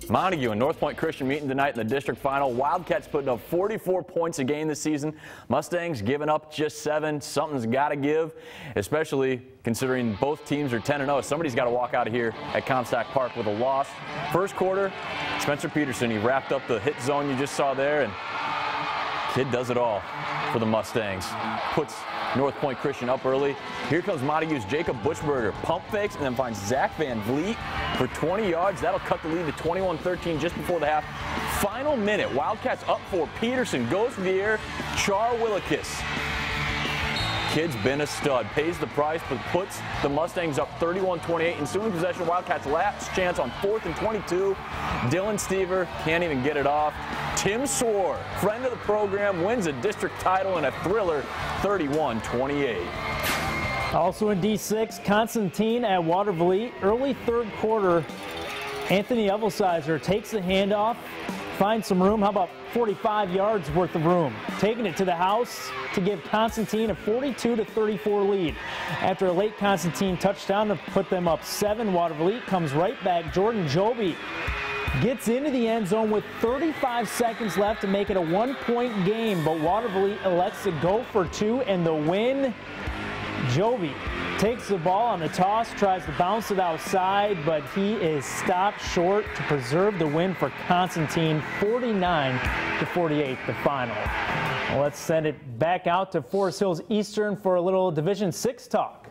Montague and North Point Christian meeting tonight in the district final. Wildcats putting up 44 points a game this season. Mustangs giving up just 7. Something's got to give, especially considering both teams are 10-0. Somebody's got to walk out of here at Comstock Park with a loss. First quarter, Spencer Peterson, he wrapped up the hit zone you just saw there, and kid does it all for the Mustangs. Puts North Point Christian up early. Here comes Montague's Jacob Bushberger. Pump fakes and then finds Zach Van Vliet for 20 yards. That'll cut the lead to 21-13 just before the half. Final minute, Wildcats up 4. Peterson goes for the air. Char Willikis. Kid's been a stud. Pays the price, but puts the Mustangs up 31-28. Ensuing possession, Wildcats last chance on 4th and 22. Dylan Stever can't even get it off. Tim Swore, friend of the program, wins a district title in a thriller, 31-28. Also in D6, Constantine at Watervliet. Early third quarter, Anthony Evelsizer takes the handoff, finds some room. How about 45 yards worth of room? Taking it to the house to give Constantine a 42-34 lead. After a late Constantine touchdown to put them up 7, Watervliet comes right back. Jordan Joby gets into the end zone with 35 seconds left to make it a 1-point game, but Watervliet elects to go for 2 and the win. Joby takes the ball on the toss, tries to bounce it outside, but he is stopped short to preserve the win for Constantine, 49-48 the final. Well, let's send it back out to Forest Hills Eastern for a little Division 6 talk.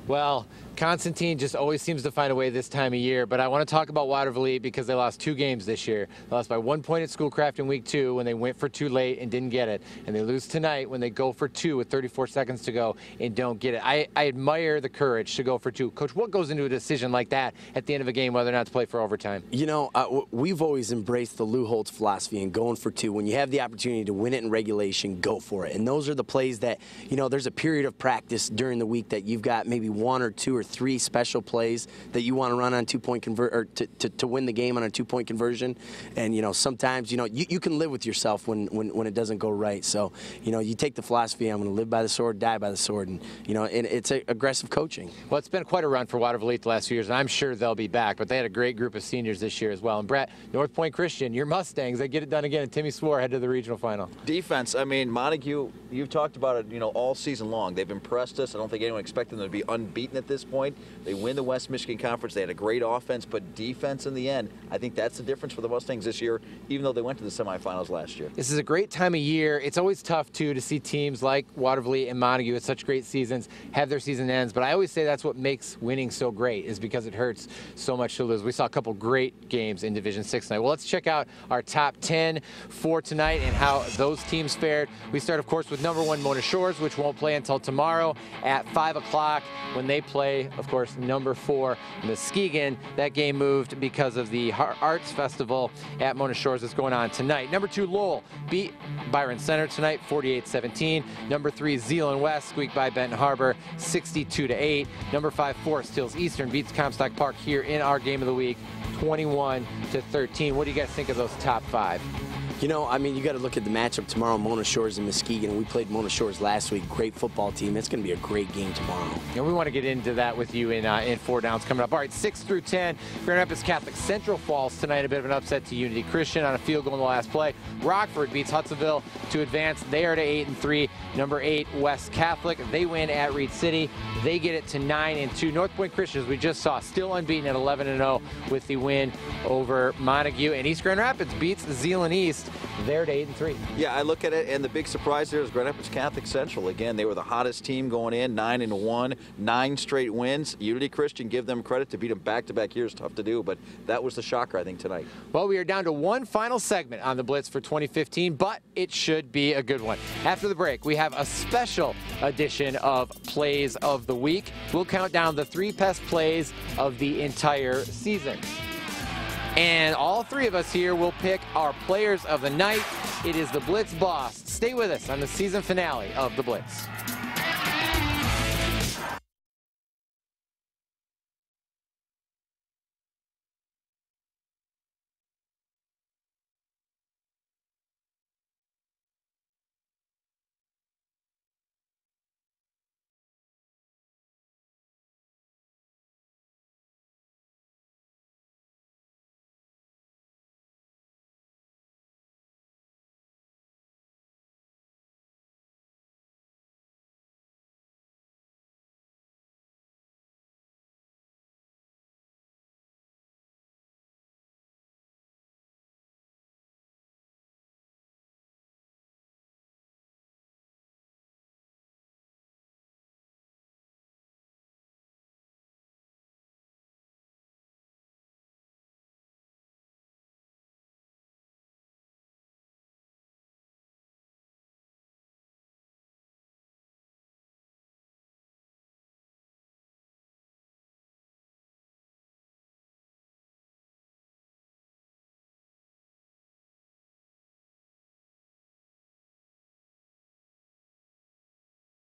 Well, Constantine just always seems to find a way this time of year, but I want to talk about Watervliet because they lost 2 games this year. They lost by 1 point at Schoolcraft in week 2 when they went for 2 late and didn't get it, and they lose tonight when they go for 2 with 34 seconds to go and don't get it. I admire the courage to go for 2. Coach, what goes into a decision like that at the end of a game, whether or not to play for overtime? You know, we've always embraced the Lou Holtz philosophy and going for 2. When you have the opportunity to win it in regulation, go for it. And those are the plays that, you know, there's a period of practice during the week that you've got maybe 1 or 2 or 3 special plays that you want to run on 2-point convert or to win the game on a 2-point conversion. And you know, sometimes you can live with yourself when it doesn't go right. So you know, you take the philosophy, I'm going to live by the sword, die by the sword, and you know, it's aggressive coaching. Well, it's been quite a run for Watervliet the last few years, and I'm sure they'll be back. But they had a great group of seniors this year as well. And Brett, North Point Christian, your Mustangs, they get it done again. And Timmy Swore head to the regional final. Defense. I mean, Montague, you've talked about it, you know, all season long. They've impressed us. I don't think anyone expected them to be unbeaten at this point. They win the West Michigan Conference. They had a great offense, but defense in the end, I think that's the difference for the Mustangs this year, even though they went to the semifinals last year. This is a great time of year. It's always tough, too, to see teams like Watervliet and Montague with such great seasons have their season ends, but I always say that's what makes winning so great, is because it hurts so much to lose. We saw a couple great games in Division 6 tonight. Well, let's check out our top 10 for tonight and how those teams fared. We start, of course, with number 1 Mona Shores, which won't play until tomorrow at 5 o'clock when they play, of course, number 4 Muskegon. That game moved because of the Arts Festival at Mona Shores that's going on tonight. Number 2 Lowell beat Byron Center tonight, 48-17. Number 3 Zeeland West squeaked by Benton Harbor, 62-8. Number 5 Forest Hills Eastern beats Comstock Park here in our game of the week, 21-13. What do you guys think of those top 5? You know, I mean, you got to look at the matchup tomorrow, Mona Shores and Muskegon. We played Mona Shores last week. Great football team. It's going to be a great game tomorrow. And we want to get into that with you in 4 Downs coming up. All right, 6 through 10. Grand Rapids Catholic Central falls tonight. A bit of an upset to Unity Christian on a field goal in the last play. Rockford beats Hudsonville to advance. They are to 8-3. Number 8 West Catholic. They win at Reed City. They get it to 9-2. North Point Christian, as we just saw, still unbeaten at 11-0 with the win over Montague. And East Grand Rapids beats Zeeland East. They're to 8-3. Yeah, I look at it, and the big surprise there is Grand Rapids Catholic Central. Again, they were the hottest team going in, 9-1, 9 straight wins. Unity Christian, give them credit to beat them back-to-back years. Tough to do, but that was the shocker, I think, tonight. Well, we are down to one final segment on the Blitz for 2015, but it should be a good one. After the break, we have a special edition of Plays of the Week. We'll count down the 3 best plays of the entire season. And all 3 of us here will pick our players of the night. It is the Blitz Boss. Stay with us on the season finale of the Blitz.